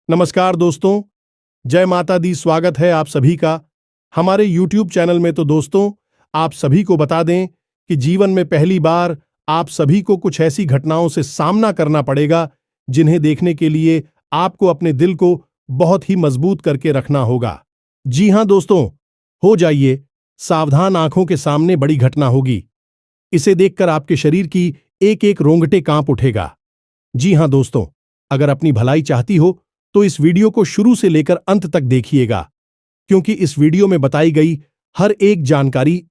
नमस्कार दोस्तों, जय माता दी। स्वागत है आप सभी का हमारे YouTube चैनल में। तो दोस्तों, आप सभी को बता दें कि जीवन में पहली बार आप सभी को कुछ ऐसी घटनाओं से सामना करना पड़ेगा जिन्हें देखने के लिए आपको अपने दिल को बहुत ही मजबूत करके रखना होगा। जी हां दोस्तों, हो जाइए सावधान, आंखों के सामने बड़ी घटना होगी। इसे देखकर आपके शरीर की एक एक रोंगटे कांप उठेगा। जी हां दोस्तों, अगर अपनी भलाई चाहती हो तो इस वीडियो को शुरू से लेकर अंत तक देखिएगा, क्योंकि इस वीडियो में बताई गई हर एक जानकारी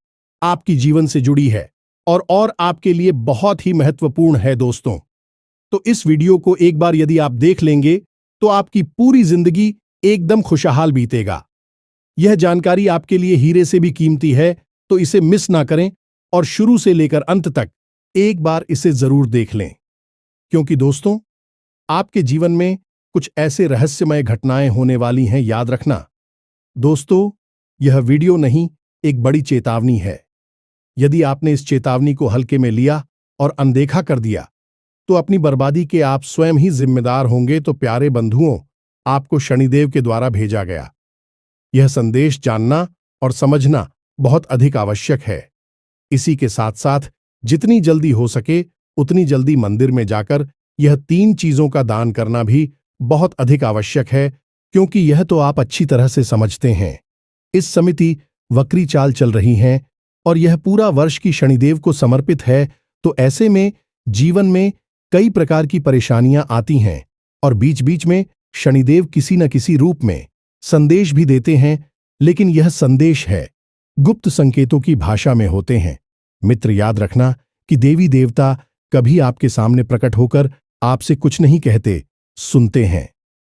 आपकी जीवन से जुड़ी है और आपके लिए बहुत ही महत्वपूर्ण है दोस्तों। तो इस वीडियो को एक बार यदि आप देख लेंगे तो आपकी पूरी जिंदगी एकदम खुशहाल बीतेगा। यह जानकारी आपके लिए हीरे से भी कीमती है, तो इसे मिस ना करें और शुरू से लेकर अंत तक एक बार इसे जरूर देख लें, क्योंकि दोस्तों आपके जीवन में कुछ ऐसे रहस्यमय घटनाएं होने वाली हैं। याद रखना दोस्तों, यह वीडियो नहीं, एक बड़ी चेतावनी है। यदि आपने इस चेतावनी को हल्के में लिया और अनदेखा कर दिया तो अपनी बर्बादी के आप स्वयं ही जिम्मेदार होंगे। तो प्यारे बंधुओं, आपको शनिदेव के द्वारा भेजा गया यह संदेश जानना और समझना बहुत अधिक आवश्यक है। इसी के साथ साथ जितनी जल्दी हो सके उतनी जल्दी मंदिर में जाकर यह 3 चीजों का दान करना भी बहुत अधिक आवश्यक है, क्योंकि यह तो आप अच्छी तरह से समझते हैं। इस समिति वक्री चाल चल रही हैं और यह पूरा वर्ष की शनिदेव को समर्पित है। तो ऐसे में जीवन में कई प्रकार की परेशानियां आती हैं और बीच बीच में शनिदेव किसी न किसी रूप में संदेश भी देते हैं, लेकिन यह संदेश है गुप्त संकेतों की भाषा में होते हैं। मित्र, याद रखना कि देवी देवता कभी आपके सामने प्रकट होकर आपसे कुछ नहीं कहते, सुनते हैं।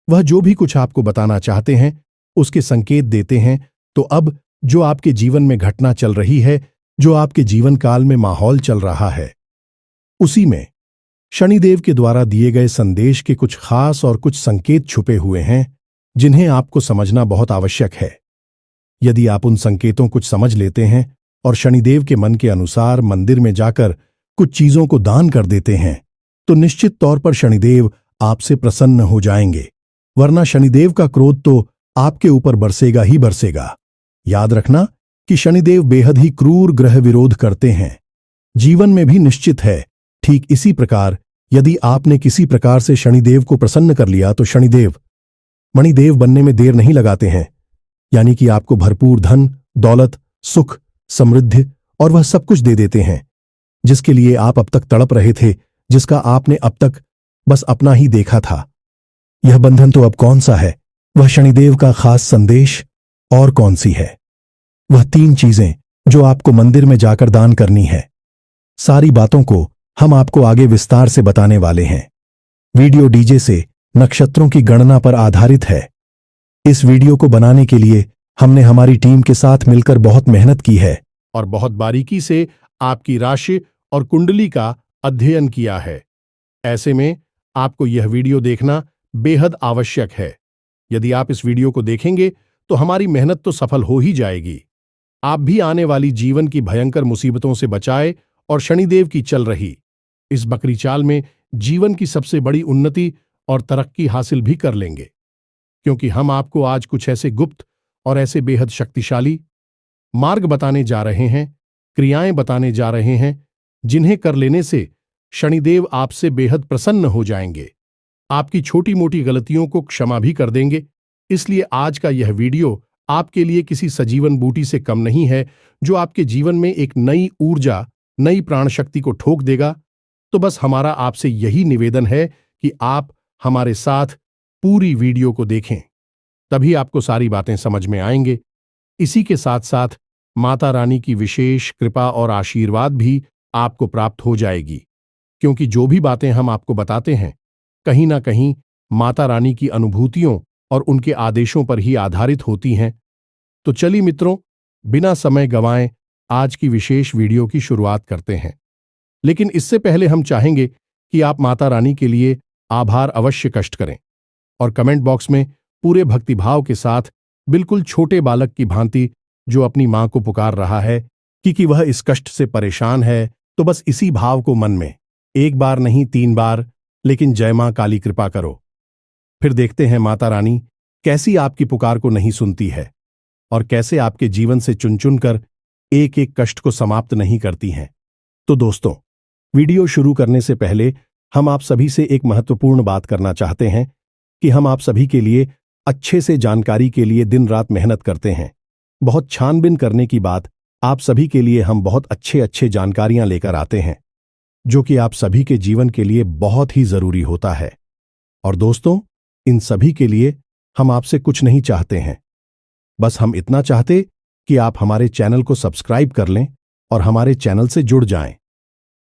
वह जो भी कुछ आपको बताना चाहते हैं उसके संकेत देते हैं। तो अब जो आपके जीवन में घटना चल रही है, जो आपके जीवन काल में माहौल चल रहा है, उसी में शनिदेव के द्वारा दिए गए संदेश के कुछ खास और कुछ संकेत छुपे हुए हैं जिन्हें आपको समझना बहुत आवश्यक है। यदि आप उन संकेतों कुछ समझ लेते हैं और शनिदेव के मन के अनुसार मंदिर में जाकर कुछ चीजों को दान कर देते हैं तो निश्चित तौर पर शनिदेव आपसे प्रसन्न हो जाएंगे, वरना शनिदेव का क्रोध तो आपके ऊपर बरसेगा ही बरसेगा। याद रखना कि शनिदेव बेहद ही क्रूर ग्रह विरोध करते हैं। जीवन में भी निश्चित है ठीक इसी प्रकार यदि आपने किसी प्रकार से शनिदेव को प्रसन्न कर लिया तो शनिदेव मणिदेव बनने में देर नहीं लगाते हैं, यानी कि आपको भरपूर धन, दौलत, सुख, समृद्धि और वह सब कुछ दे देते हैं जिसके लिए आप अब तक तड़प रहे थे, जिसका आपने अब तक बस अपना ही देखा था। यह बंधन तो अब कौन सा है? वह शनिदेव का खास संदेश और कौन सी है? वह 3 चीजें जो आपको मंदिर में जाकर दान करनी है। सारी बातों को हम आपको आगे विस्तार से बताने वाले हैं। वीडियो डीजे से नक्षत्रों की गणना पर आधारित है। इस वीडियो को बनाने के लिए हमने हमारी टीम के साथ मिलकर बहुत मेहनत की है और बहुत बारीकी से आपकी राशि और कुंडली का अध्ययन किया है। ऐसे में आपको यह वीडियो देखना बेहद आवश्यक है। यदि आप इस वीडियो को देखेंगे तो हमारी मेहनत तो सफल हो ही जाएगी। आप भी आने वाली जीवन की भयंकर मुसीबतों से बचाए और शनिदेव की चल रही इस बकरी चाल में जीवन की सबसे बड़ी उन्नति और तरक्की हासिल भी कर लेंगे, क्योंकि हम आपको आज कुछ ऐसे गुप्त और ऐसे बेहद शक्तिशाली मार्ग बताने जा रहे हैं, क्रियाएं बताने जा रहे हैं, जिन्हें कर लेने से शनिदेव आपसे बेहद प्रसन्न हो जाएंगे, आपकी छोटी मोटी गलतियों को क्षमा भी कर देंगे। इसलिए आज का यह वीडियो आपके लिए किसी सजीवन बूटी से कम नहीं है, जो आपके जीवन में एक नई ऊर्जा, नई प्राण शक्ति को ठोक देगा। तो बस हमारा आपसे यही निवेदन है कि आप हमारे साथ पूरी वीडियो को देखें, तभी आपको सारी बातें समझ में आएंगे। इसी के साथ साथ माता रानी की विशेष कृपा और आशीर्वाद भी आपको प्राप्त हो जाएगी, क्योंकि जो भी बातें हम आपको बताते हैं कहीं ना कहीं माता रानी की अनुभूतियों और उनके आदेशों पर ही आधारित होती हैं। तो चलिए मित्रों, बिना समय गंवाए आज की विशेष वीडियो की शुरुआत करते हैं। लेकिन इससे पहले हम चाहेंगे कि आप माता रानी के लिए आभार अवश्य कष्ट करें और कमेंट बॉक्स में पूरे भक्तिभाव के साथ, बिल्कुल छोटे बालक की भांति जो अपनी मां को पुकार रहा है कि वह इस कष्ट से परेशान है, तो बस इसी भाव को मन में 1 बार नहीं 3 बार, लेकिन जय मां काली कृपा करो, फिर देखते हैं माता रानी कैसी आपकी पुकार को नहीं सुनती है और कैसे आपके जीवन से चुन चुन कर एक एक कष्ट को समाप्त नहीं करती हैं। तो दोस्तों, वीडियो शुरू करने से पहले हम आप सभी से एक महत्वपूर्ण बात करना चाहते हैं कि हम आप सभी के लिए अच्छे से जानकारी के लिए दिन रात मेहनत करते हैं। बहुत छानबीन करने की बात आप सभी के लिए हम बहुत अच्छे जानकारियां लेकर आते हैं, जो कि आप सभी के जीवन के लिए बहुत ही जरूरी होता है। और दोस्तों, इन सभी के लिए हम आपसे कुछ नहीं चाहते हैं, बस हम इतना चाहते कि आप हमारे चैनल को सब्सक्राइब कर लें और हमारे चैनल से जुड़ जाएं,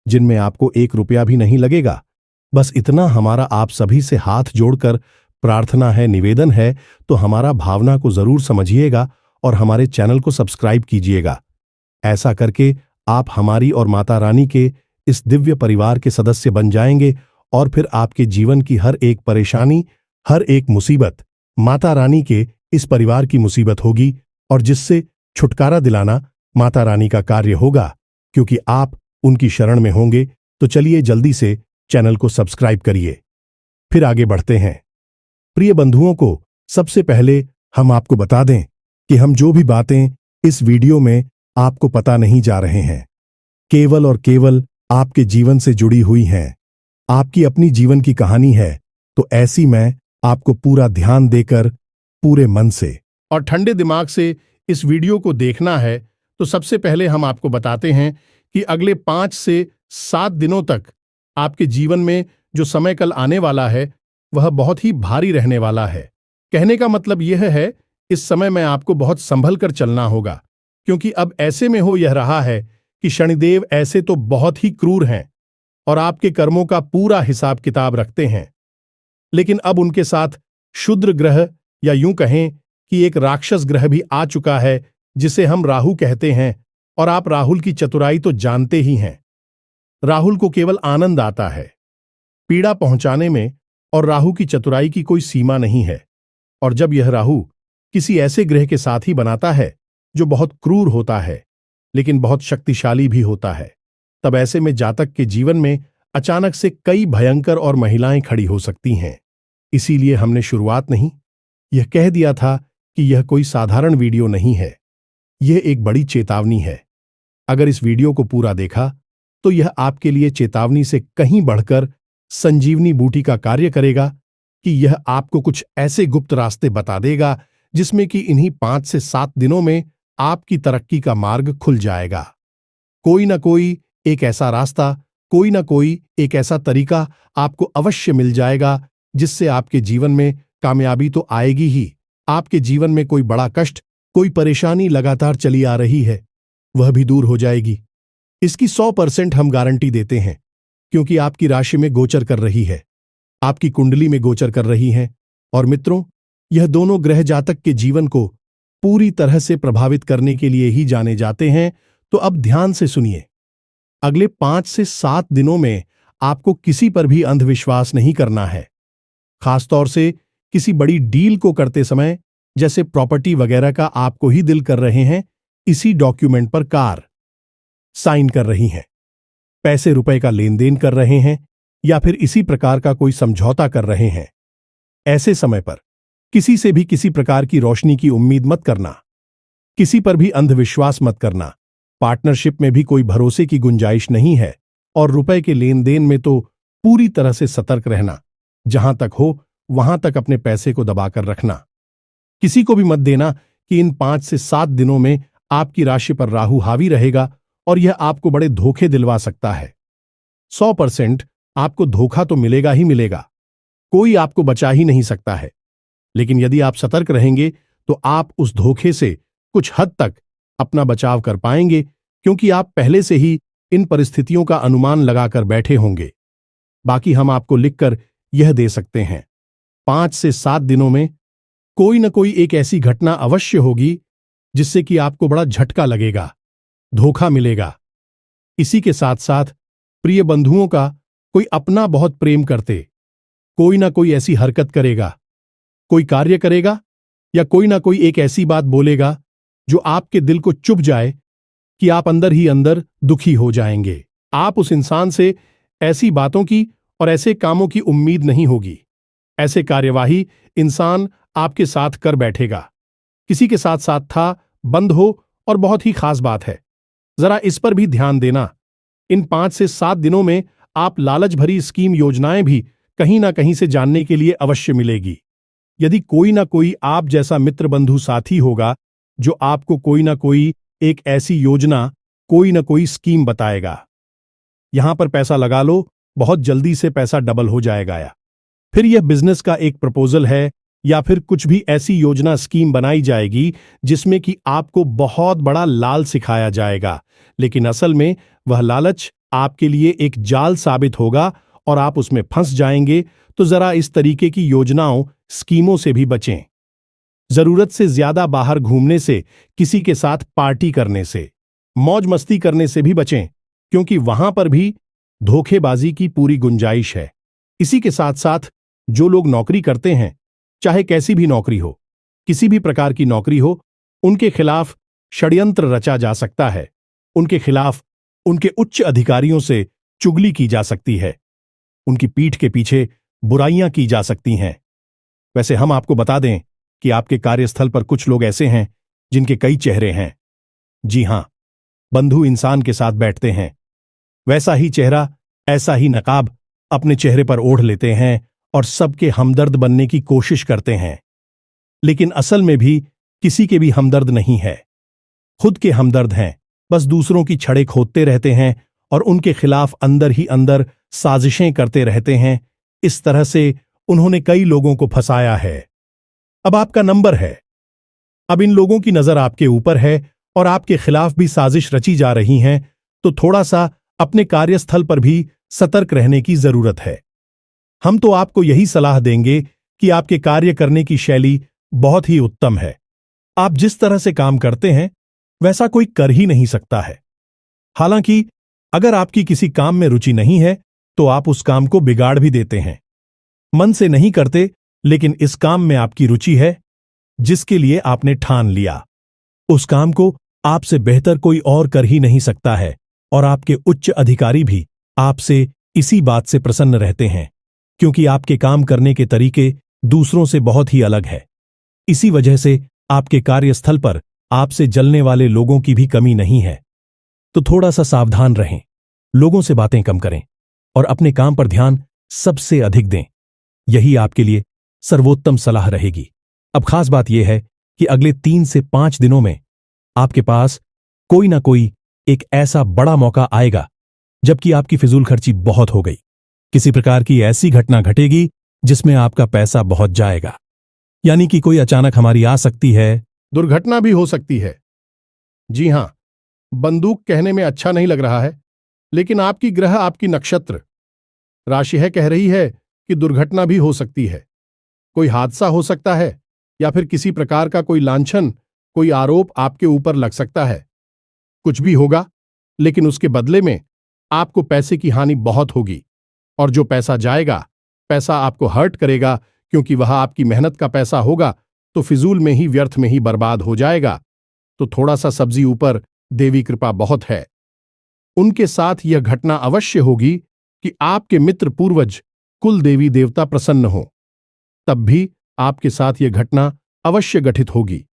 जिनमें आपको 1 रुपया भी नहीं लगेगा। बस इतना हमारा आप सभी से हाथ जोड़कर प्रार्थना है, निवेदन है, तो हमारा भावना को जरूर समझिएगा और हमारे चैनल को सब्सक्राइब कीजिएगा। ऐसा करके आप हमारी और माता रानी के इस दिव्य परिवार के सदस्य बन जाएंगे और फिर आपके जीवन की हर एक परेशानी, हर एक मुसीबत माता रानी के इस परिवार की मुसीबत होगी और जिससे छुटकारा दिलाना माता रानी का कार्य होगा, क्योंकि आप उनकी शरण में होंगे। तो चलिए जल्दी से चैनल को सब्सक्राइब करिए। फिर आगे बढ़ते हैं। प्रिय बंधुओं को सबसे पहले हम आपको बता दें कि हम जो भी बातें इस वीडियो में आपको पता नहीं जा रहे हैं, केवल और केवल आपके जीवन से जुड़ी हुई हैं। आपकी अपनी जीवन की कहानी है, तो ऐसी में आपको पूरा ध्यान देकर पूरे मन से और ठंडे दिमाग से इस वीडियो को देखना है। तो सबसे पहले हम आपको बताते हैं कि अगले 5 से 7 दिनों तक आपके जीवन में जो समय कल आने वाला है वह बहुत ही भारी रहने वाला है। कहने का मतलब यह है, इस समय में आपको बहुत संभल कर चलना होगा, क्योंकि अब ऐसे में हो यह रहा है कि शनिदेव ऐसे तो बहुत ही क्रूर हैं और आपके कर्मों का पूरा हिसाब किताब रखते हैं, लेकिन अब उनके साथ क्षुद्र ग्रह या यूं कहें कि एक राक्षस ग्रह भी आ चुका है, जिसे हम राहु कहते हैं। और आप राहुल की चतुराई तो जानते ही हैं। राहुल को केवल आनंद आता है, पीड़ा पहुंचाने में, और राहु की चतुराई की कोई सीमा नहीं है। और जब यह राहु किसी ऐसे ग्रह के साथ ही बनाता है जो बहुत क्रूर होता है लेकिन बहुत शक्तिशाली भी होता है, तब ऐसे में जातक के जीवन में अचानक से कई भयंकर और महिलाएं खड़ी हो सकती हैं। इसीलिए हमने शुरुआत नहीं यह कह दिया था कि यह कोई साधारण वीडियो नहीं है, यह एक बड़ी चेतावनी है। अगर इस वीडियो को पूरा देखा तो यह आपके लिए चेतावनी से कहीं बढ़कर संजीवनी बूटी का कार्य करेगा कि यह आपको कुछ ऐसे गुप्त रास्ते बता देगा जिसमें कि इन्हीं 5 से 7 दिनों में आपकी तरक्की का मार्ग खुल जाएगा। कोई ना कोई एक ऐसा रास्ता, कोई ना कोई एक ऐसा तरीका आपको अवश्य मिल जाएगा जिससे आपके जीवन में कामयाबी तो आएगी ही, आपके जीवन में कोई बड़ा कष्ट, कोई परेशानी लगातार चली आ रही है, वह भी दूर हो जाएगी। इसकी 100% हम गारंटी देते हैं, क्योंकि आपकी राशि में गोचर कर रही है, आपकी कुंडली में गोचर कर रही हैं। और मित्रों, यह दोनों ग्रह जातक के जीवन को पूरी तरह से प्रभावित करने के लिए ही जाने जाते हैं। तो अब ध्यान से सुनिए। अगले 5 से 7 दिनों में आपको किसी पर भी अंधविश्वास नहीं करना है, खासतौर से किसी बड़ी डील को करते समय, जैसे प्रॉपर्टी वगैरह का आपको ही दिल कर रहे हैं, इसी डॉक्यूमेंट पर कार साइन कर रही हैं, पैसे रुपए का लेन देन कर रहे हैं, या फिर इसी प्रकार का कोई समझौता कर रहे हैं। ऐसे समय पर किसी से भी किसी प्रकार की रोशनी की उम्मीद मत करना, किसी पर भी अंधविश्वास मत करना। पार्टनरशिप में भी कोई भरोसे की गुंजाइश नहीं है, और रुपए के लेन देन में तो पूरी तरह से सतर्क रहना। जहां तक हो वहां तक अपने पैसे को दबाकर रखना। किसी को भी मत देना कि इन 5 से 7 दिनों में आपकी राशि पर राहु हावी रहेगा और यह आपको बड़े धोखे दिलवा सकता है। 100% आपको धोखा तो मिलेगा ही मिलेगा, कोई आपको बचा ही नहीं सकता है। लेकिन यदि आप सतर्क रहेंगे तो आप उस धोखे से कुछ हद तक अपना बचाव कर पाएंगे, क्योंकि आप पहले से ही इन परिस्थितियों का अनुमान लगाकर बैठे होंगे। बाकी हम आपको लिखकर यह दे सकते हैं, 5 से 7 दिनों में कोई न कोई एक ऐसी घटना अवश्य होगी जिससे कि आपको बड़ा झटका लगेगा, धोखा मिलेगा। इसी के साथ साथ प्रिय बंधुओं का कोई अपना बहुत प्रेम करते कोई ना कोई ऐसी हरकत करेगा, कोई कार्य करेगा, या कोई ना कोई एक ऐसी बात बोलेगा जो आपके दिल को चुभ जाए कि आप अंदर ही अंदर दुखी हो जाएंगे। आप उस इंसान से ऐसी बातों की और ऐसे कामों की उम्मीद नहीं होगी। ऐसे कार्यवाही इंसान आपके साथ कर बैठेगा। किसी के साथ साथ था, बंद हो और बहुत ही खास बात है, जरा इस पर भी ध्यान देना। इन 5 से 7 दिनों में आप लालच भरी स्कीम योजनाएं भी कहीं ना कहीं से जानने के लिए अवश्य मिलेगी। यदि कोई ना कोई आप जैसा मित्र बंधु साथी होगा जो आपको कोई ना कोई एक ऐसी योजना, कोई ना कोई स्कीम बताएगा, यहां पर पैसा लगा लो, बहुत जल्दी से पैसा डबल हो जाएगा, या फिर यह बिजनेस का एक प्रपोजल है, या फिर कुछ भी ऐसी योजना स्कीम बनाई जाएगी जिसमें कि आपको बहुत बड़ा लाल सिखाया जाएगा, लेकिन असल में वह लालच आपके लिए एक जाल साबित होगा और आप उसमें फंस जाएंगे। तो जरा इस तरीके की योजनाओं, स्कीमों से भी बचें। जरूरत से ज्यादा बाहर घूमने से, किसी के साथ पार्टी करने से, मौज मस्ती करने से भी बचें, क्योंकि वहां पर भी धोखेबाजी की पूरी गुंजाइश है। इसी के साथ साथ जो लोग नौकरी करते हैं, चाहे कैसी भी नौकरी हो, किसी भी प्रकार की नौकरी हो, उनके खिलाफ षड्यंत्र रचा जा सकता है। उनके खिलाफ उनके उच्च अधिकारियों से चुगली की जा सकती है, उनकी पीठ के पीछे बुराइयां की जा सकती हैं। वैसे हम आपको बता दें कि आपके कार्यस्थल पर कुछ लोग ऐसे हैं जिनके कई चेहरे हैं। जी हां, बंधु इंसान के साथ बैठते हैं, वैसा ही चेहरा, ऐसा ही नकाब अपने चेहरे पर ओढ़ लेते हैं और सबके हमदर्द बनने की कोशिश करते हैं, लेकिन असल में भी किसी के भी हमदर्द नहीं है, खुद के हमदर्द हैं। बस दूसरों की छड़ें खोदते रहते हैं और उनके खिलाफ अंदर ही अंदर साजिशें करते रहते हैं। इस तरह से उन्होंने कई लोगों को फंसाया है। अब आपका नंबर है। अब इन लोगों की नजर आपके ऊपर है और आपके खिलाफ भी साजिश रची जा रही हैं, तो थोड़ा सा अपने कार्यस्थल पर भी सतर्क रहने की जरूरत है। हम तो आपको यही सलाह देंगे कि आपके कार्य करने की शैली बहुत ही उत्तम है। आप जिस तरह से काम करते हैं वैसा कोई कर ही नहीं सकता है। हालांकि अगर आपकी किसी काम में रुचि नहीं है तो आप उस काम को बिगाड़ भी देते हैं। मन से नहीं करते, लेकिन इस काम में आपकी रुचि है जिसके लिए आपने ठान लिया, उस काम को आपसे बेहतर कोई और कर ही नहीं सकता है। और आपके उच्च अधिकारी भी आपसे इसी बात से प्रसन्न रहते हैं, क्योंकि आपके काम करने के तरीके दूसरों से बहुत ही अलग है। इसी वजह से आपके कार्यस्थल पर आपसे जलने वाले लोगों की भी कमी नहीं है। तो थोड़ा सा सावधान रहें, लोगों से बातें कम करें और अपने काम पर ध्यान सबसे अधिक दें। यही आपके लिए सर्वोत्तम सलाह रहेगी। अब खास बात यह है कि अगले 3 से 5 दिनों में आपके पास कोई ना कोई एक ऐसा बड़ा मौका आएगा जबकि आपकी फिजूल खर्ची बहुत हो गई। किसी प्रकार की ऐसी घटना घटेगी जिसमें आपका पैसा बहुत जाएगा, यानी कि कोई अचानक हमारी आ सकती है, दुर्घटना भी हो सकती है। जी हां, बंदूक कहने में अच्छा नहीं लग रहा है, लेकिन आपकी ग्रह, आपकी नक्षत्र राशि है कह रही है कि दुर्घटना भी हो सकती है। कोई हादसा हो सकता है या फिर किसी प्रकार का कोई लांछन, कोई आरोप आपके ऊपर लग सकता है। कुछ भी होगा, लेकिन उसके बदले में आपको पैसे की हानि बहुत होगी, और जो पैसा जाएगा, पैसा आपको हर्ट करेगा, क्योंकि वह आपकी मेहनत का पैसा होगा तो फिजूल में ही, व्यर्थ में ही बर्बाद हो जाएगा। तो थोड़ा सा सब्जी ऊपर, देवी कृपा बहुत है। उनके साथ यह घटना अवश्य होगी कि आपके मित्र पूर्वज, कुल देवी देवता प्रसन्न हो, तब भी आपके साथ यह घटना अवश्य घटित होगी।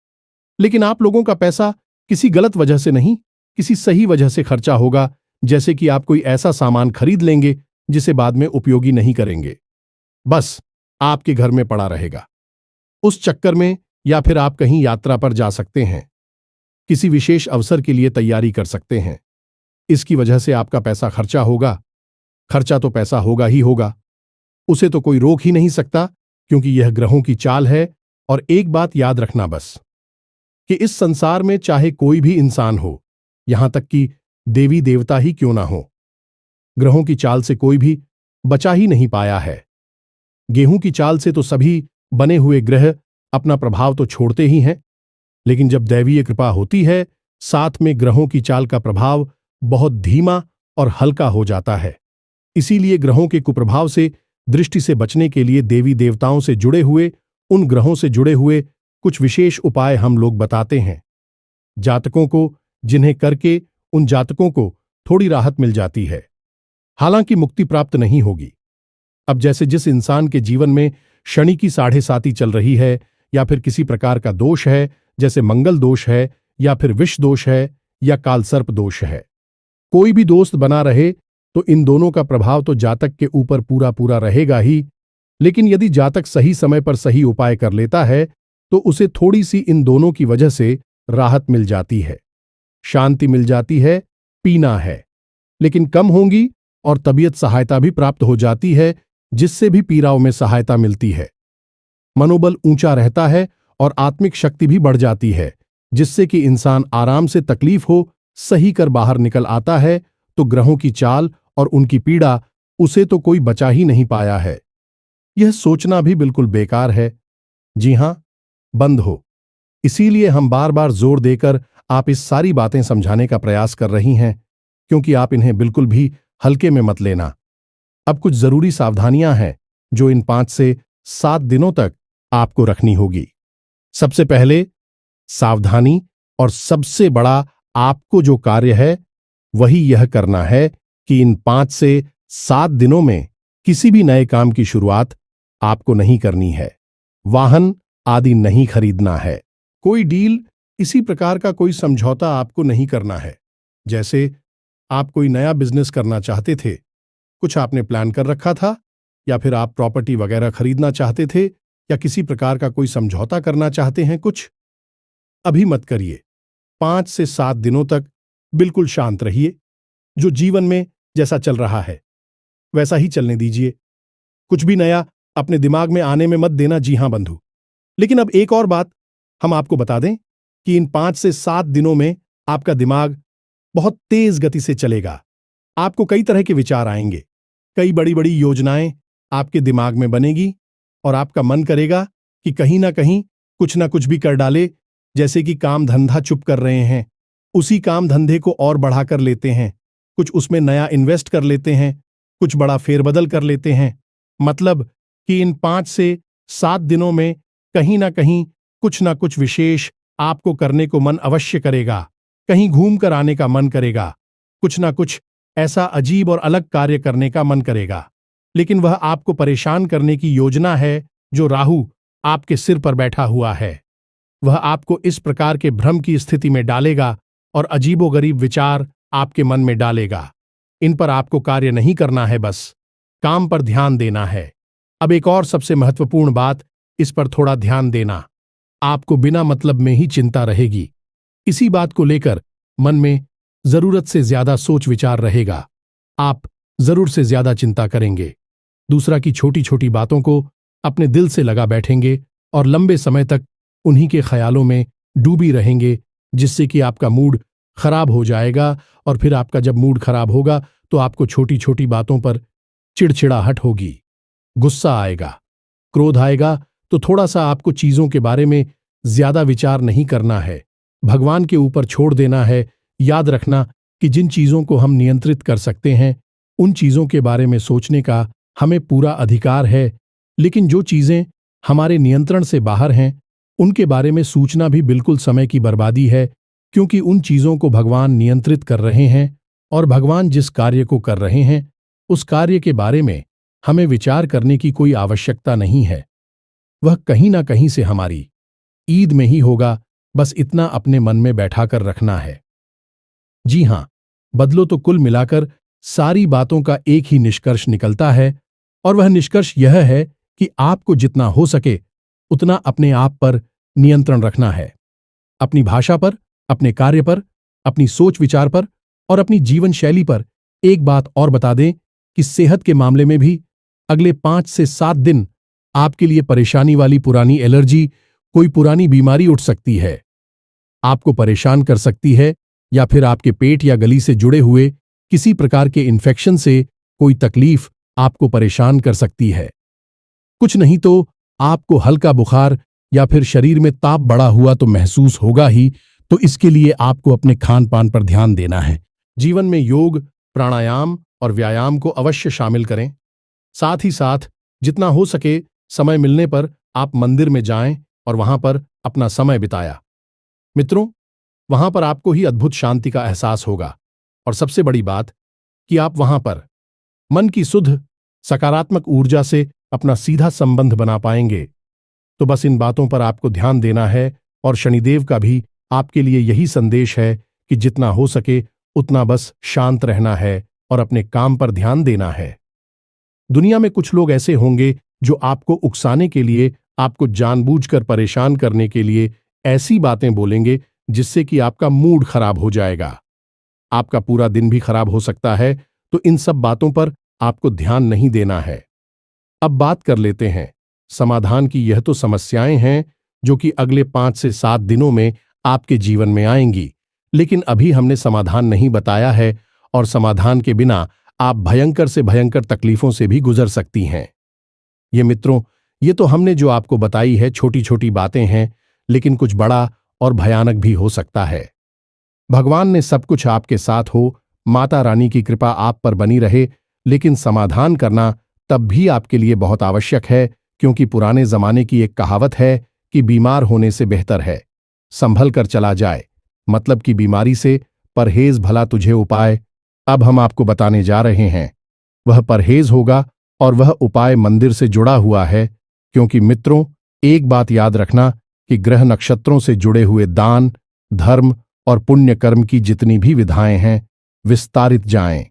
लेकिन आप लोगों का पैसा किसी गलत वजह से नहीं, किसी सही वजह से खर्चा होगा, जैसे कि आप कोई ऐसा सामान खरीद लेंगे जिसे बाद में उपयोगी नहीं करेंगे, बस आपके घर में पड़ा रहेगा। उस चक्कर में, या फिर आप कहीं यात्रा पर जा सकते हैं, किसी विशेष अवसर के लिए तैयारी कर सकते हैं। इसकी वजह से आपका पैसा खर्चा होगा। खर्चा तो पैसा होगा ही होगा, उसे तो कोई रोक ही नहीं सकता, क्योंकि यह ग्रहों की चाल है। और एक बात याद रखना बस, कि इस संसार में चाहे कोई भी इंसान हो, यहां तक कि देवी देवता ही क्यों ना हो, ग्रहों की चाल से कोई भी बचा ही नहीं पाया है। गेहूं की चाल से तो सभी बने हुए ग्रह अपना प्रभाव तो छोड़ते ही हैं, लेकिन जब दैवीय कृपा होती है, साथ में ग्रहों की चाल का प्रभाव बहुत धीमा और हल्का हो जाता है। इसीलिए ग्रहों के कुप्रभाव से, दृष्टि से बचने के लिए देवी देवताओं से जुड़े हुए, उन ग्रहों से जुड़े हुए कुछ विशेष उपाय हम लोग बताते हैं जातकों को, जिन्हें करके उन जातकों को थोड़ी राहत मिल जाती है। हालांकि मुक्ति प्राप्त नहीं होगी। अब जैसे जिस इंसान के जीवन में शनि की 7.5 चल रही है या फिर किसी प्रकार का दोष है, जैसे मंगल दोष है या फिर विष दोष है या कालसर्प दोष है। कोई भी दोस्त बना रहे तो इन दोनों का प्रभाव तो जातक के ऊपर पूरा पूरा रहेगा ही, लेकिन यदि जातक सही समय पर सही उपाय कर लेता है तो उसे थोड़ी सी इन दोनों की वजह से राहत मिल जाती है, शांति मिल जाती है, पीना है, लेकिन कम होंगी और तबीयत सहायता भी प्राप्त हो जाती है, जिससे भी पीड़ाओं में सहायता मिलती है। मनोबल ऊंचा रहता है और आत्मिक शक्ति भी बढ़ जाती है, जिससे कि इंसान आराम से तकलीफ हो सही कर बाहर निकल आता है, तो ग्रहों की चाल और उनकी पीड़ा उसे तो कोई बचा ही नहीं पाया है। यह सोचना भी बिल्कुल बेकार है। जी हां, बंद हो। इसीलिए हम बार बार जोर देकर आप इस सारी बातें समझाने का प्रयास कर रही हैं, क्योंकि आप इन्हें बिल्कुल भी हल्के में मत लेना। अब कुछ जरूरी सावधानियां हैं जो इन 5 से 7 दिनों तक आपको रखनी होगी। सबसे पहले सावधानी और सबसे बड़ा आपको जो कार्य है वही यह करना है कि इन 5 से 7 दिनों में किसी भी नए काम की शुरुआत आपको नहीं करनी है। वाहन आदि नहीं खरीदना है। कोई डील, इसी प्रकार का कोई समझौता आपको नहीं करना है। जैसे आप कोई नया बिजनेस करना चाहते थे, कुछ आपने प्लान कर रखा था, या फिर आप प्रॉपर्टी वगैरह खरीदना चाहते थे, या किसी प्रकार का कोई समझौता करना चाहते हैं, कुछ अभी मत करिए। 5 से 7 दिनों तक बिल्कुल शांत रहिए। जो जीवन में जैसा चल रहा है वैसा ही चलने दीजिए। कुछ भी नया अपने दिमाग में आने में मत देना। जी हां बंधु, लेकिन अब एक और बात हम आपको बता दें कि इन 5 से 7 दिनों में आपका दिमाग बहुत तेज गति से चलेगा। आपको कई तरह के विचार आएंगे, कई बड़ी बड़ी योजनाएं आपके दिमाग में बनेगी और आपका मन करेगा कि कहीं ना कुछ भी कर डाले। जैसे कि काम धंधा चुप कर रहे हैं, उसी काम धंधे को और बढ़ाकर लेते हैं, कुछ उसमें नया इन्वेस्ट कर लेते हैं, कुछ बड़ा फेरबदल कर लेते हैं। मतलब कि इन 5 से 7 दिनों में कहीं ना कुछ विशेष आपको करने को मन अवश्य करेगा। कहीं घूम कर आने का मन करेगा, कुछ ना कुछ ऐसा अजीब और अलग कार्य करने का मन करेगा। लेकिन वह आपको परेशान करने की योजना है जो राहु आपके सिर पर बैठा हुआ है। वह आपको इस प्रकार के भ्रम की स्थिति में डालेगा और अजीबोगरीब विचार आपके मन में डालेगा। इन पर आपको कार्य नहीं करना है, बस काम पर ध्यान देना है। अब एक और सबसे महत्वपूर्ण बात, इस पर थोड़ा ध्यान देना। आपको बिना मतलब में ही चिंता रहेगी। इसी बात को लेकर मन में जरूरत से ज्यादा सोच विचार रहेगा। आप जरूर से ज्यादा चिंता करेंगे। दूसरा की छोटी छोटी बातों को अपने दिल से लगा बैठेंगे और लंबे समय तक उन्हीं के ख्यालों में डूबी रहेंगे, जिससे कि आपका मूड खराब हो जाएगा। और फिर आपका जब मूड खराब होगा तो आपको छोटी छोटी बातों पर चिड़चिड़ाहट होगी, गुस्सा आएगा, क्रोध आएगा। तो थोड़ा सा आपको चीजों के बारे में ज्यादा विचार नहीं करना है, भगवान के ऊपर छोड़ देना है। याद रखना कि जिन चीजों को हम नियंत्रित कर सकते हैं उन चीजों के बारे में सोचने का हमें पूरा अधिकार है, लेकिन जो चीजें हमारे नियंत्रण से बाहर हैं उनके बारे में सोचना भी बिल्कुल समय की बर्बादी है, क्योंकि उन चीजों को भगवान नियंत्रित कर रहे हैं और भगवान जिस कार्य को कर रहे हैं उस कार्य के बारे में हमें विचार करने की कोई आवश्यकता नहीं है। वह कहीं ना कहीं से हमारी ईद में ही होगा, बस इतना अपने मन में बैठा कर रखना है। जी हां, बदलो तो कुल मिलाकर सारी बातों का एक ही निष्कर्ष निकलता है, और वह निष्कर्ष यह है कि आपको जितना हो सके उतना अपने आप पर नियंत्रण रखना है। अपनी भाषा पर, अपने कार्य पर, अपनी सोच विचार पर और अपनी जीवन शैली पर। एक बात और बता दें कि सेहत के मामले में भी अगले 5 से 7 दिन आपके लिए परेशानी वाली पुरानी एलर्जी, कोई पुरानी बीमारी उठ सकती है, आपको परेशान कर सकती है, या फिर आपके पेट या गली से जुड़े हुए किसी प्रकार के इन्फेक्शन से कोई तकलीफ आपको परेशान कर सकती है। कुछ नहीं तो आपको हल्का बुखार या फिर शरीर में ताप बढ़ा हुआ तो महसूस होगा ही, तो इसके लिए आपको अपने खान पान पर ध्यान देना है। जीवन में योग, प्राणायाम और व्यायाम को अवश्य शामिल करें। साथ ही साथ जितना हो सके समय मिलने पर आप मंदिर में जाएं और वहां पर अपना समय बिताया। मित्रों, वहां पर आपको ही अद्भुत शांति का एहसास होगा, और सबसे बड़ी बात कि आप वहां पर मन की शुद्ध सकारात्मक ऊर्जा से अपना सीधा संबंध बना पाएंगे। तो बस इन बातों पर आपको ध्यान देना है, और शनिदेव का भी आपके लिए यही संदेश है कि जितना हो सके उतना बस शांत रहना है और अपने काम पर ध्यान देना है। दुनिया में कुछ लोग ऐसे होंगे जो आपको उकसाने के लिए, आपको जानबूझकर परेशान करने के लिए ऐसी बातें बोलेंगे जिससे कि आपका मूड खराब हो जाएगा, आपका पूरा दिन भी खराब हो सकता है। तो इन सब बातों पर आपको ध्यान नहीं देना है। अब बात कर लेते हैं समाधान की। यह तो समस्याएं हैं जो कि अगले 5 से 7 दिनों में आपके जीवन में आएंगी, लेकिन अभी हमने समाधान नहीं बताया है, और समाधान के बिना आप भयंकर से भयंकर तकलीफों से भी गुजर सकती हैं। ये मित्रों, ये तो हमने जो आपको बताई है छोटी छोटी बातें हैं, लेकिन कुछ बड़ा और भयानक भी हो सकता है। भगवान ने सब कुछ आपके साथ हो, माता रानी की कृपा आप पर बनी रहे, लेकिन समाधान करना तब भी आपके लिए बहुत आवश्यक है, क्योंकि पुराने जमाने की एक कहावत है कि बीमार होने से बेहतर है संभल कर चला जाए, मतलब कि बीमारी से परहेज भला तुझे उपाय। अब हम आपको बताने जा रहे हैं, वह परहेज होगा और वह उपाय मंदिर से जुड़ा हुआ है। क्योंकि मित्रों, एक बात याद रखना कि ग्रह नक्षत्रों से जुड़े हुए दान, धर्म और पुण्य कर्म की जितनी भी विधाएं हैं, विस्तारित जाएं,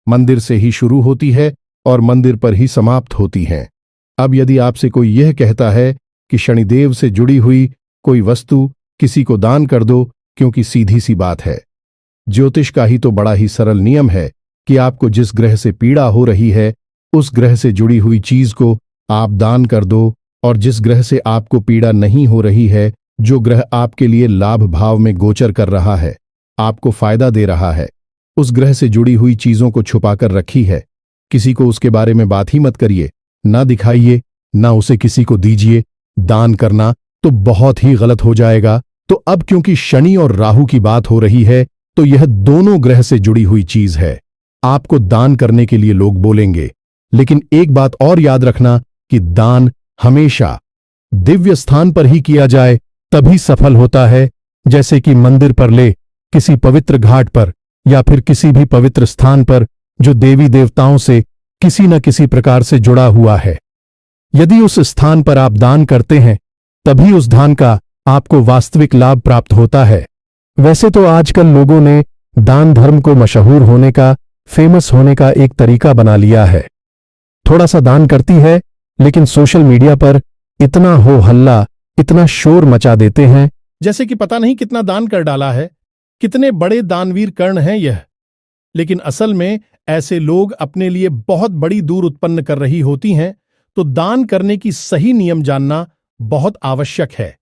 मंदिर से ही शुरू होती है और मंदिर पर ही समाप्त होती हैं। अब यदि आपसे कोई यह कहता है कि शनिदेव से जुड़ी हुई कोई वस्तु किसी को दान कर दो, क्योंकि सीधी सी बात है, ज्योतिष का ही तो बड़ा ही सरल नियम है कि आपको जिस ग्रह से पीड़ा हो रही है उस ग्रह से जुड़ी हुई चीज को आप दान कर दो, और जिस ग्रह से आपको पीड़ा नहीं हो रही है, जो ग्रह आपके लिए लाभ भाव में गोचर कर रहा है, आपको फायदा दे रहा है, उस ग्रह से जुड़ी हुई चीजों को छुपाकर रखी है। किसी को उसके बारे में बात ही मत करिए, ना दिखाइए, ना उसे किसी को दीजिए। दान करना तो बहुत ही गलत हो जाएगा। तो अब क्योंकि शनि और राहु की बात हो रही है, तो यह दोनों ग्रह से जुड़ी हुई चीज है। आपको दान करने के लिए लोग बोलेंगे, लेकिन एक बात और याद रखना कि दान हमेशा दिव्य स्थान पर ही किया जाए, तभी सफल होता है। जैसे कि मंदिर पर ले, किसी पवित्र घाट पर, या फिर किसी भी पवित्र स्थान पर जो देवी देवताओं से किसी न किसी प्रकार से जुड़ा हुआ है। यदि उस स्थान पर आप दान करते हैं, तभी उस दान का आपको वास्तविक लाभ प्राप्त होता है। वैसे तो आजकल लोगों ने दान धर्म को मशहूर होने का, फेमस होने का एक तरीका बना लिया है। थोड़ा सा दान करती है, लेकिन सोशल मीडिया पर इतना हो हल्ला, इतना शोर मचा देते हैं जैसे कि पता नहीं कितना दान कर डाला है, कितने बड़े दानवीर कर्ण हैं यह। लेकिन असल में ऐसे लोग अपने लिए बहुत बड़ी दूर उत्पन्न कर रही होती हैं। तो दान करने की सही नियम जानना बहुत आवश्यक है।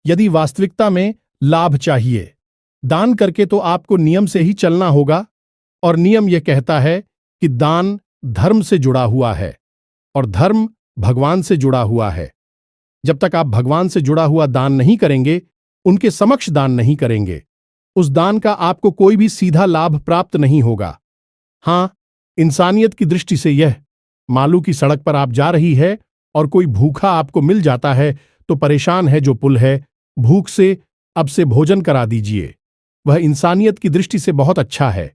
यदि वास्तविकता में लाभ चाहिए, दान करके तो आपको नियम से ही चलना होगा, और नियम यह कहता है कि दान धर्म से जुड़ा हुआ है और धर्म भगवान से जुड़ा हुआ है। जब तक आप भगवान से जुड़ा हुआ दान नहीं करेंगे, उनके समक्ष दान नहीं करेंगे, उस दान का आपको कोई भी सीधा लाभ प्राप्त नहीं होगा। हां, इंसानियत की दृष्टि से यह, मालू की सड़क पर आप जा रही है और कोई भूखा आपको मिल जाता है तो परेशान है जो पुल है, भूख से अब से भोजन करा दीजिए। वह इंसानियत की दृष्टि से बहुत अच्छा है,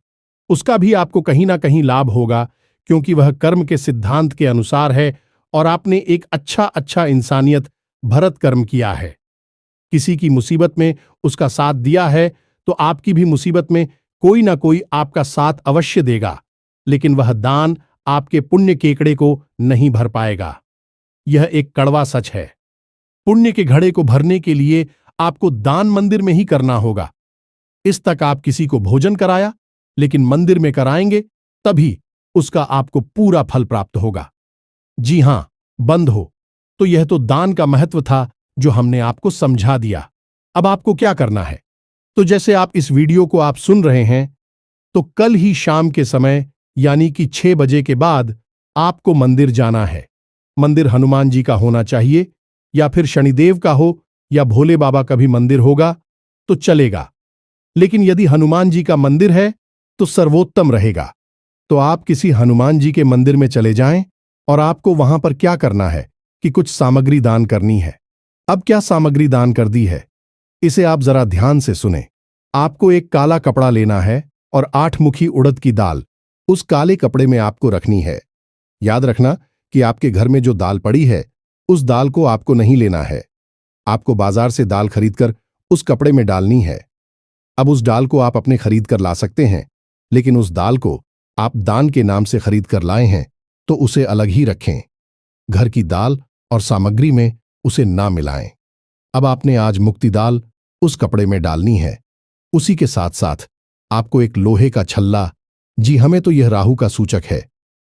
उसका भी आपको कहीं ना कहीं लाभ होगा, क्योंकि वह कर्म के सिद्धांत के अनुसार है और आपने एक अच्छा इंसानियत भरत कर्म किया है। किसी की मुसीबत में उसका साथ दिया है तो आपकी भी मुसीबत में कोई ना कोई आपका साथ अवश्य देगा, लेकिन वह दान आपके पुण्य केकड़े को नहीं भर पाएगा। यह एक कड़वा सच है। पुण्य के घड़े को भरने के लिए आपको दान मंदिर में ही करना होगा। इस तक आप किसी को भोजन कराया, लेकिन मंदिर में कराएंगे तभी उसका आपको पूरा फल प्राप्त होगा। जी हां, बंद हो। तो यह तो दान का महत्व था जो हमने आपको समझा दिया। अब आपको क्या करना है? तो जैसे आप इस वीडियो को आप सुन रहे हैं, तो कल ही शाम के समय यानी कि 6 बजे के बाद आपको मंदिर जाना है। मंदिर हनुमान जी का होना चाहिए, या फिर शनिदेव का हो, या भोले बाबा का भी मंदिर होगा तो चलेगा। लेकिन यदि हनुमान जी का मंदिर है तो सर्वोत्तम रहेगा। तो आप किसी हनुमान जी के मंदिर में चले जाएं, और आपको वहां पर क्या करना है कि कुछ सामग्री दान करनी है। अब क्या सामग्री दान कर दी है, इसे आप जरा ध्यान से सुने। आपको एक काला कपड़ा लेना है और 8 मुखी उड़द की दाल उस काले कपड़े में आपको रखनी है। याद रखना कि आपके घर में जो दाल पड़ी है उस दाल को आपको नहीं लेना है। आपको बाजार से दाल खरीदकर उस कपड़े में डालनी है। अब उस दाल को आप अपने खरीद कर ला सकते हैं, लेकिन उस दाल को आप दान के नाम से खरीद कर लाए हैं तो उसे अलग ही रखें। घर की दाल और सामग्री में उसे ना मिलाएं। अब आपने आज मुक्ति दाल उस कपड़े में डालनी है। उसी के साथ साथ आपको एक लोहे का छल्ला, जी हमें तो यह राहु का सूचक है,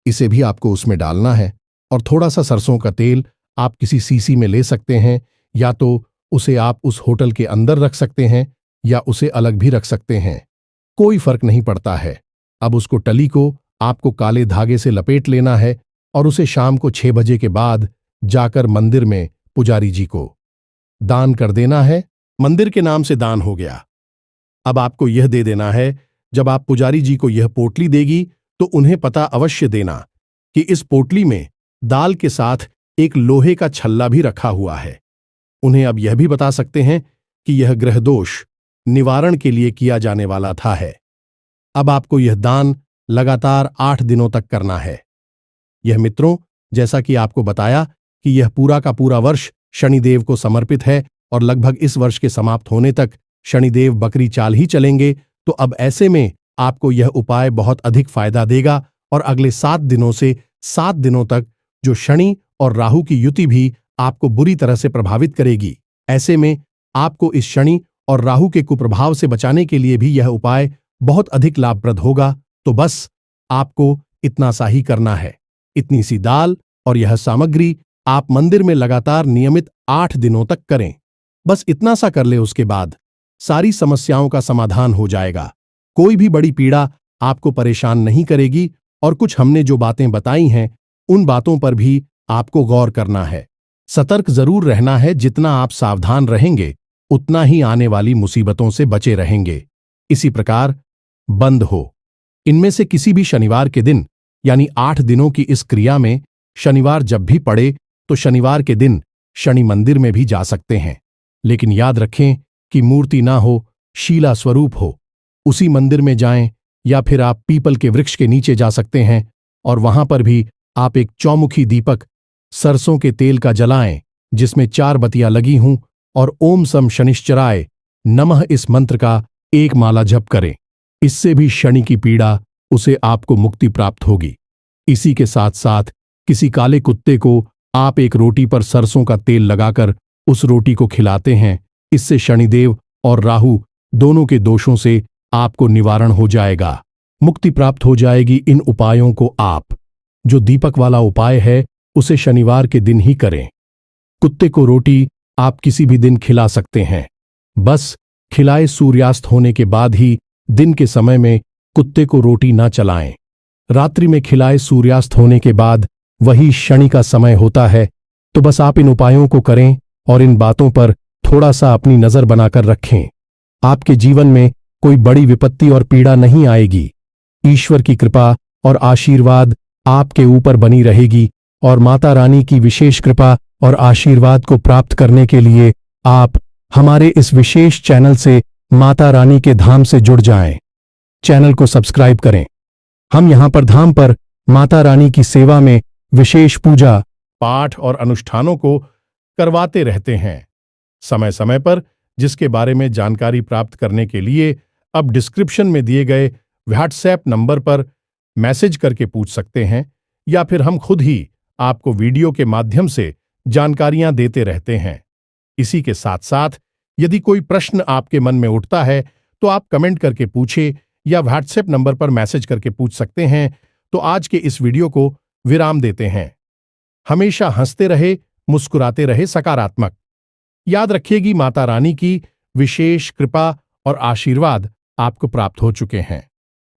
इसे भी आपको उसमें डालना है। और थोड़ा सा सरसों का तेल आप किसी सीसी में ले सकते हैं, या तो उसे आप उस होटल के अंदर रख सकते हैं या उसे अलग भी रख सकते हैं, कोई फर्क नहीं पड़ता है। अब उसको टली को आपको काले धागे से लपेट लेना है और उसे शाम को 6 बजे के बाद जाकर मंदिर में पुजारी जी को दान कर देना है। मंदिर के नाम से दान हो गया। अब आपको यह दे देना है, जब आप पुजारी जी को यह पोटली देगी तो उन्हें पता अवश्य देना कि इस पोटली में दाल के साथ एक लोहे का छल्ला भी रखा हुआ है। उन्हें अब यह भी बता सकते हैं कि यह ग्रह दोष निवारण के लिए किया जाने वाला था है। अब आपको यह दान लगातार 8 दिनों तक करना है। यह मित्रों, जैसा कि आपको बताया कि यह पूरा का पूरा वर्ष शनिदेव को समर्पित है और लगभग इस वर्ष के समाप्त होने तक शनिदेव बकरी चाल ही चलेंगे, तो अब ऐसे में आपको यह उपाय बहुत अधिक फायदा देगा और अगले 7 दिनों से 7 दिनों तक जो शनि और राहु की युति भी आपको बुरी तरह से प्रभावित करेगी, ऐसे में आपको इस शनि और राहु के कुप्रभाव से बचाने के लिए भी यह उपाय बहुत अधिक लाभप्रद होगा। तो बस आपको इतना सा ही करना है। इतनी सी दाल और यह सामग्री आप मंदिर में लगातार नियमित 8 दिनों तक करें। बस इतना सा कर ले, उसके बाद सारी समस्याओं का समाधान हो जाएगा। कोई भी बड़ी पीड़ा आपको परेशान नहीं करेगी और कुछ हमने जो बातें बताई हैं उन बातों पर भी आपको गौर करना है। सतर्क जरूर रहना है। जितना आप सावधान रहेंगे उतना ही आने वाली मुसीबतों से बचे रहेंगे। इसी प्रकार बंद हो। इनमें से किसी भी शनिवार के दिन, यानी 8 दिनों की इस क्रिया में शनिवार जब भी पड़े तो शनिवार के दिन शनि मंदिर में भी जा सकते हैं, लेकिन याद रखें कि मूर्ति ना हो, शीला स्वरूप हो। उसी मंदिर में जाएं, या फिर आप पीपल के वृक्ष के नीचे जा सकते हैं और वहां पर भी आप एक चौमुखी दीपक सरसों के तेल का जलाएं, जिसमें 4 बत्तियां लगी हों, और ओम सम शनिश्चराय नमः इस मंत्र का 1 माला जप करें। इससे भी शनि की पीड़ा उसे आपको मुक्ति प्राप्त होगी। इसी के साथ साथ किसी काले कुत्ते को आप एक रोटी पर सरसों का तेल लगाकर उस रोटी को खिलाते हैं। इससे शनिदेव और राहु दोनों के दोषों से आपको निवारण हो जाएगा, मुक्ति प्राप्त हो जाएगी। इन उपायों को आप, जो दीपक वाला उपाय है, उसे शनिवार के दिन ही करें। कुत्ते को रोटी आप किसी भी दिन खिला सकते हैं, बस खिलाए सूर्यास्त होने के बाद ही। दिन के समय में कुत्ते को रोटी ना चलाएं। रात्रि में खिलाए सूर्यास्त होने के बाद वही शनि का समय होता है। तो बस आप इन उपायों को करें और इन बातों पर थोड़ा सा अपनी नजर बनाकर रखें। आपके जीवन में कोई बड़ी विपत्ति और पीड़ा नहीं आएगी। ईश्वर की कृपा और आशीर्वाद आपके ऊपर बनी रहेगी और माता रानी की विशेष कृपा और आशीर्वाद को प्राप्त करने के लिए आप हमारे इस विशेष चैनल से माता रानी के धाम से जुड़ जाएं। चैनल को सब्सक्राइब करें। हम यहां पर धाम पर माता रानी की सेवा में विशेष पूजा पाठ और अनुष्ठानों को करवाते रहते हैं समय समय पर, जिसके बारे में जानकारी प्राप्त करने के लिए अब डिस्क्रिप्शन में दिए गए व्हाट्सएप नंबर पर मैसेज करके पूछ सकते हैं, या फिर हम खुद ही आपको वीडियो के माध्यम से जानकारियां देते रहते हैं। इसी के साथ साथ यदि कोई प्रश्न आपके मन में उठता है तो आप कमेंट करके पूछे या व्हाट्सएप नंबर पर मैसेज करके पूछ सकते हैं। तो आज के इस वीडियो को विराम देते हैं। हमेशा हंसते रहे, मुस्कुराते रहे, सकारात्मक। याद रखिएगी, माता रानी की विशेष कृपा और आशीर्वाद आपको प्राप्त हो चुके हैं,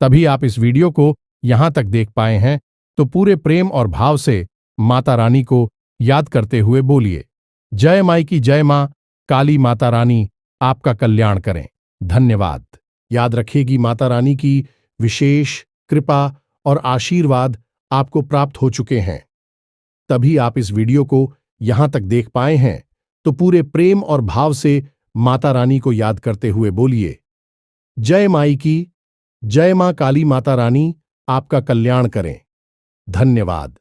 तभी आप इस वीडियो को यहां तक देख पाए हैं। तो पूरे प्रेम और भाव से माता रानी को याद करते हुए बोलिए, जय माई की जय मां काली माता रानी आपका कल्याण करें। धन्यवाद। याद रखिएगी, माता रानी की विशेष कृपा और आशीर्वाद आपको प्राप्त हो चुके हैं, तभी आप इस वीडियो को यहां तक देख पाए हैं। तो पूरे प्रेम और भाव से माता रानी को याद करते हुए बोलिए, जय माई की जय मां काली माता रानी आपका कल्याण करें। धन्यवाद।